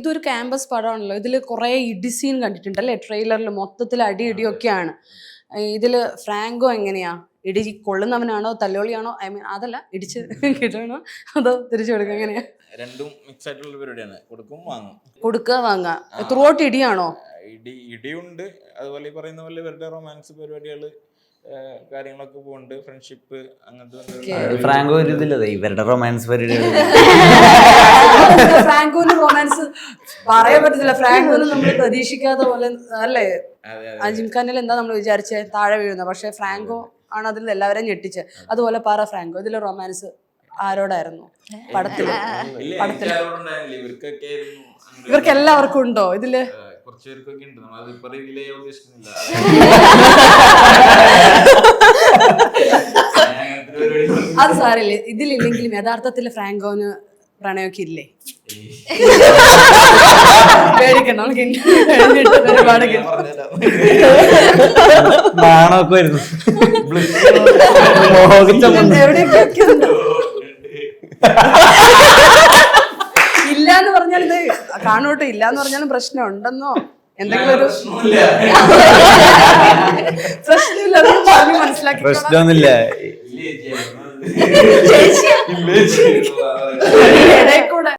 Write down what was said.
ഇതൊരു ക്യാമ്പസ് പടമാണല്ലോ, ഇതിൽ കുറേ ഇടി സീൻ കണ്ടിട്ടുണ്ടല്ലേ ട്രെയിലറിൽ, മൊത്തത്തിൽ അടി ഇടിയൊക്കെയാണ്. ഇതിൽ ഫ്രാങ്കോ എങ്ങനെയാ, ഇടി കൊള്ളുന്നവനാണോ തല്ലോളിയാണോ? ഐ മീൻ അതല്ല, ഇടിച്ച് കിട്ടണോ അതോ തിരിച്ചു കൊടുക്കുക, എങ്ങനെയാ? രണ്ടും മിക്സ് ആയിട്ടുള്ള പരിപാടിയാണ്. കൊടുക്കും വാങ്ങും, കൊടുക്കുക വാങ്ങുക. Through out ഇടിയാണോ? ഇടിയുണ്ട്, അതുപോലെ ഈ പറയുന്ന പോലെ ഇവരുടെ റൊമാൻസ് പരിപാടികള് കാര്യങ്ങളൊക്കെ പോകുന്നുണ്ട്, ഫ്രണ്ട്ഷിപ്പ് അങ്ങനത്തെ. ഫ്രാങ്കോ ഒരു ഇതില്ലതേ ഇവരുടെ റൊമാൻസ് പരിപാടികൾ. ഫ്രാങ്കോന് റൊമാൻസ് പറയാൻ പറ്റത്തില്ല. ഫ്രാങ്കോന് നമ്മൾ പ്രതീക്ഷിക്കാത്ത പോലെ അല്ലേ. ജിംഖാനിൽ എന്താ നമ്മൾ വിചാരിച്ചേ, താഴെ വീഴുന്ന, പക്ഷെ ഫ്രാങ്കോ ആണ് അതിൽ എല്ലാവരെയും ഞെട്ടിച്ച്. അതുപോലെ പറ ഫ്രാങ്കോ, ഇതിലെ റൊമാൻസ് ആരോടായിരുന്നു പടത്തില്? ഇവർക്ക് എല്ലാവർക്കും ഉണ്ടോ ഇതില്? അത് സാരല്ലേ, ഇതിലില്ലെങ്കിലും യഥാർത്ഥത്തില് ഫ്രാങ്കോന് പ്രണയമൊക്കെ ഇല്ലേ? പേടിക്കണം, ഒരുപാട് ഇല്ലാന്ന് പറഞ്ഞാൽ ഇത് കാണോട്ടെ, ഇല്ലാന്ന് പറഞ്ഞാലും പ്രശ്നം ഉണ്ടെന്നോ എന്തെങ്കിലും ഒരു പ്രശ്നമില്ല, മനസ്സിലാക്കി പ്രശ്നമൊന്നുമില്ല. ഇടയിൽ കൂടെ